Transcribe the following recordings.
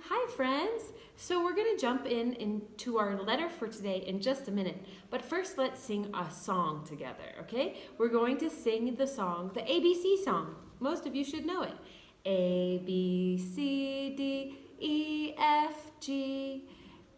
Hi friends! So we're going to jump into our letter for today in just a minute. But first let's sing a song together, okay? We're going to sing the song, the ABC song. Most of you should know it. A, B, C, D, E, F, G,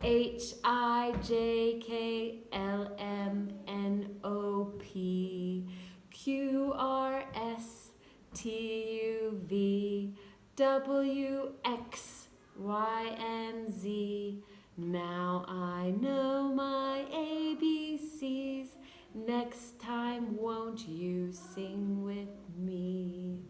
H, I, J, K, L, M, N, O, P, Q, R, S, T, U, V, W, X, Y, and Z. Now I know my ABCs. Next time, won't you sing with me?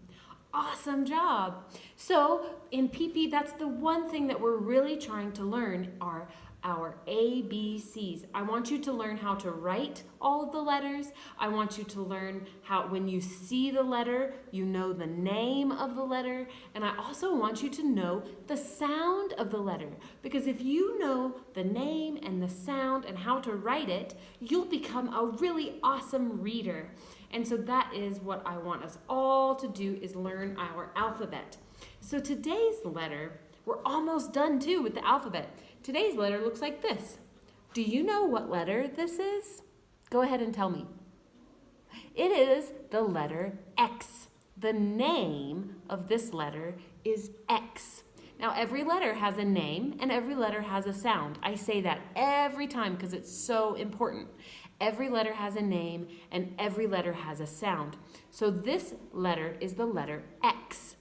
Awesome job. So in PP, that's the one thing that we're really trying to learn are our ABCs. I want you to learn how to write all of the letters. I want you to learn how when you see the letter, you know the name of the letter. And I also want you to know the sound of the letter. Because if you know the name and the sound and how to write it, you'll become a really awesome reader. And so that is what I want us all to do is learn our alphabet. So today's letter, we're almost done too with the alphabet. Today's letter looks like this. Do you know what letter this is? Go ahead and tell me. It is the letter X. The name of this letter is X. Now every letter has a name and every letter has a sound. I say that every time because it's so important. Every letter has a name and every letter has a sound. So this letter is the letter X.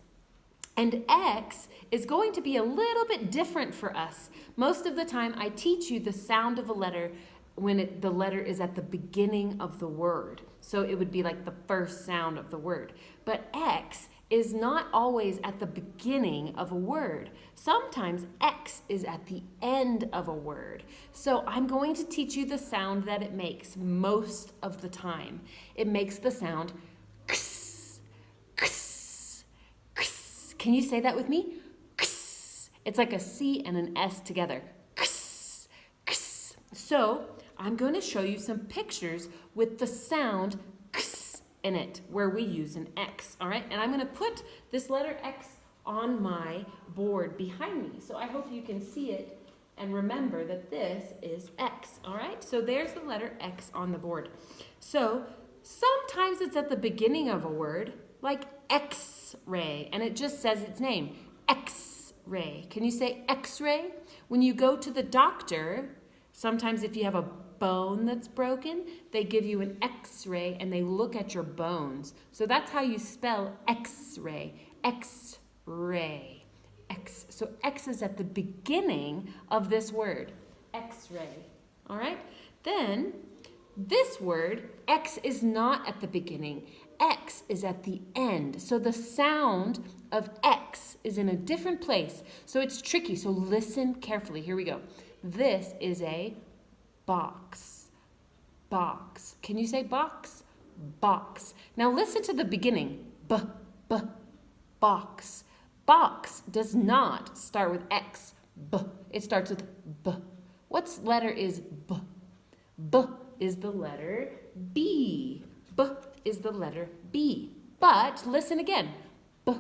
And X is going to be a little bit different for us. Most of the time I teach you the sound of a letter when the letter is at the beginning of the word. So it would be like the first sound of the word. But X is not always at the beginning of a word. Sometimes X is at the end of a word. So I'm going to teach you the sound that it makes most of the time. It makes the sound ks, ks, ks. Can you say that with me? Ks. It's like a C and an S together. Ks, ks. So I'm going to show you some pictures with the sound ks in it, where we use an X, all right? And I'm going to put this letter X on my board behind me. So I hope you can see it and remember that this is X, all right? So there's the letter X on the board. So sometimes it's at the beginning of a word, like X-ray, and it just says its name, X-ray. Can you say X-ray? When you go to the doctor, sometimes if you have a bone that's broken, they give you an X-ray and they look at your bones. So that's how you spell X-ray, X-ray, X. So X is at the beginning of this word, X-ray, all right? Then this word, X is not at the beginning. X is at the end. So the sound of X is in a different place. So it's tricky. So listen carefully. Here we go. This is a box, box. Can you say box? Box. Now listen to the beginning. B, b, box. Box does not start with X. B. It starts with B. What letter is B? B is the letter B. B is the letter B. But listen again. B,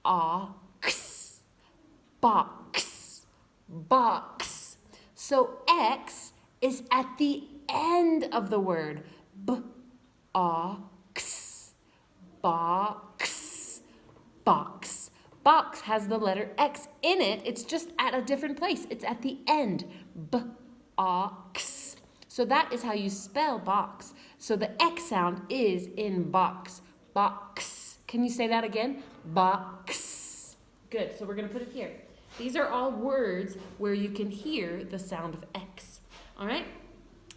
A, X. Box. Box. So X is at the end of the word. B-A-X. Box. Box. Box has the letter X in it. It's just at a different place. It's at the end. B-A-X. So that is how you spell box. So the X sound is in box. Box. Can you say that again? Box. Good. So we're going to put it here. These are all words where you can hear the sound of X. All right?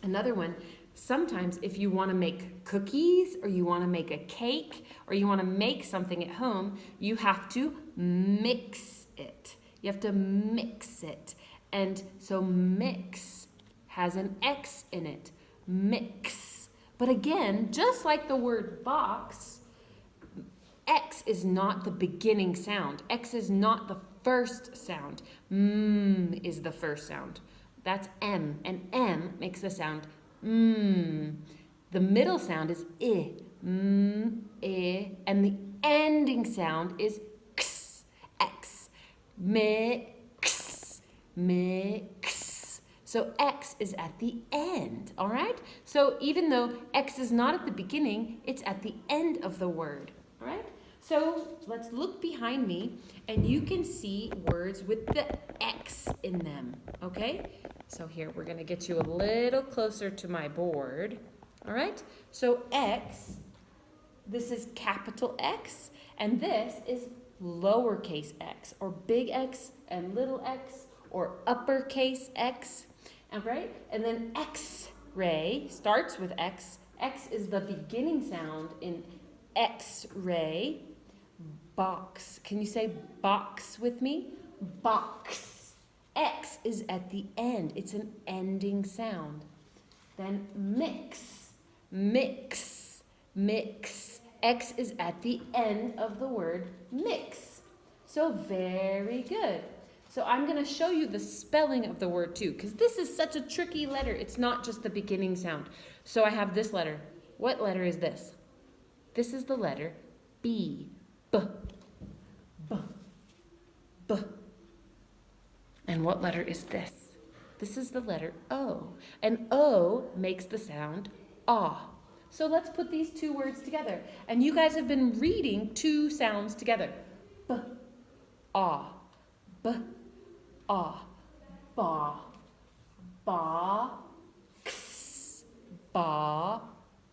Another one, sometimes if you want to make cookies or you want to make a cake or you want to make something at home, you have to mix it. You have to mix it. And so mix has an X in it. Mix. But again, just like the word box, X is not the beginning sound. X is not the first sound. Is the first sound. That's M, and M makes the sound The middle sound is I, I, and the ending sound is X, X, mix. mix. So X is at the end, all right? So even though X is not at the beginning, it's at the end of the word, all right? So let's look behind me and you can see words with the X in them, okay? So here, we're gonna get you a little closer to my board, all right? So X, this is capital X, and this is lowercase x, or big X and little x, or uppercase X. All right, and then X-ray starts with X. X is the beginning sound in X-ray. Box. Can you say box with me? Box. X is at the end. It's an ending sound. Then mix. Mix. Mix. X is at the end of the word mix. So very good. So I'm going to show you the spelling of the word too, because this is such a tricky letter. It's not just the beginning sound. So I have this letter. What letter is this? This is the letter B. B. B. B. And what letter is this? This is the letter O. And O makes the sound ah. So let's put these two words together. And you guys have been reading two sounds together. B. Ah. B. Ah, ba, ba, x, ba,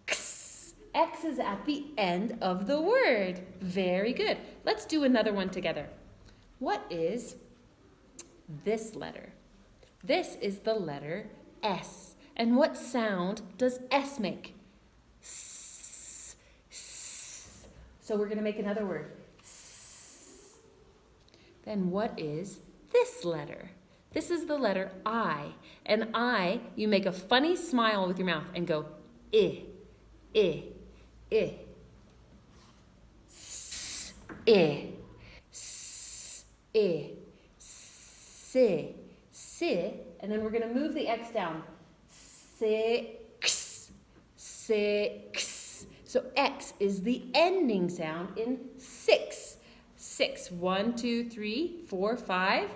x. X is at the end of the word. Very good. Let's do another one together. What is this letter? This is the letter S. And what sound does S make? S, s. So we're going to make another word. S. Then what is this letter? This is the letter I. And I, you make a funny smile with your mouth and go, I, I, I. S, I, s, I, si, si. And then we're going to move the X down. Six, six. So X is the ending sound in six. 6. 1, 2, 3, 4, 5,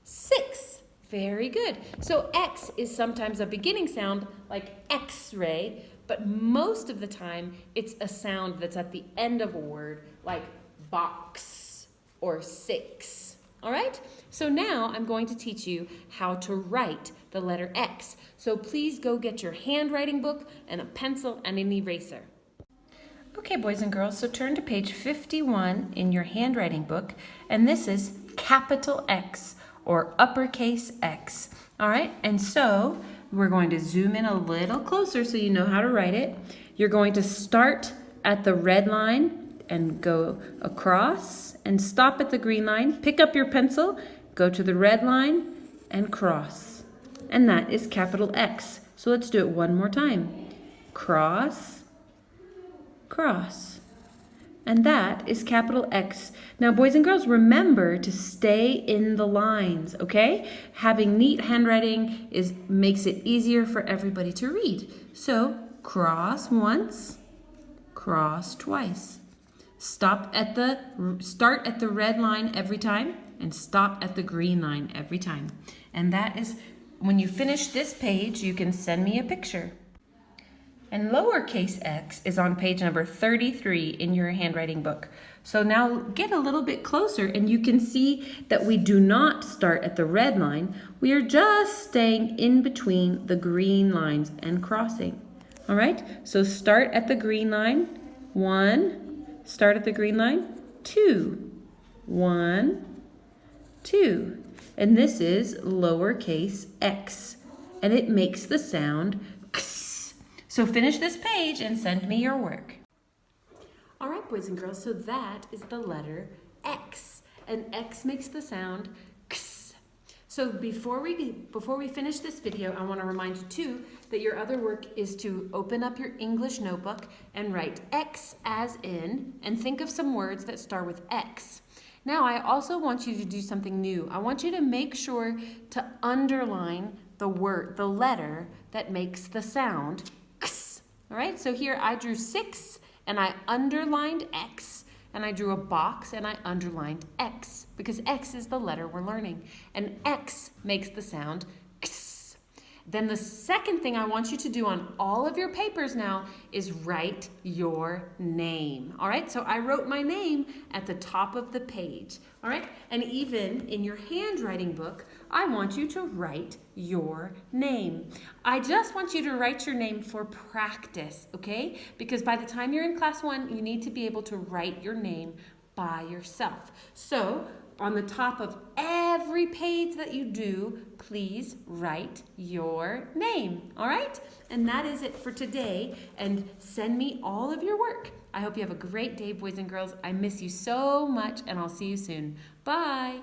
6. Very good. So X is sometimes a beginning sound like X-ray, but most of the time it's a sound that's at the end of a word like box or 6. All right? So now I'm going to teach you how to write the letter X. So please go get your handwriting book and a pencil and an eraser. Okay, boys and girls, so turn to page 51 in your handwriting book, and this is capital X, or uppercase X. All right, and so we're going to zoom in a little closer so you know how to write it. You're going to start at the red line and go across and stop at the green line. Pick up your pencil, go to the red line and cross. And that is capital X. So let's do it one more time. Cross, cross. And that is capital X. Now, boys and girls, remember to stay in the lines, okay? Having neat handwriting makes it easier for everybody to read. So, cross once, cross twice. Start at the red line every time and stop at the green line every time. And that is, when you finish this page, you can send me a picture. And lowercase x is on page number 33 in your handwriting book. So now get a little bit closer and you can see that we do not start at the red line. We are just staying in between the green lines and crossing. All right, so start at the green line, 1, start at the green line, 2, 1, 2. And this is lowercase x, and it makes the sound x. So finish this page and send me your work. All right, boys and girls, so that is the letter X, and X makes the sound X. So before we finish this video, I want to remind you too that your other work is to open up your English notebook and write X as in, and think of some words that start with X. Now, I also want you to do something new. I want you to make sure to underline the letter that makes the sound X. All right, so here I drew 6 and I underlined X, and I drew a box and I underlined X because X is the letter we're learning. And X makes the sound X. Then the second thing I want you to do on all of your papers now is write your name. All right, so I wrote my name at the top of the page. All right, and even in your handwriting book, I want you to write your name. I just want you to write your name for practice, okay? Because by the time you're in class 1, you need to be able to write your name by yourself. So on the top of every page that you do, please write your name, all right? And that is it for today, and send me all of your work. I hope you have a great day, boys and girls. I miss you so much, and I'll see you soon. Bye.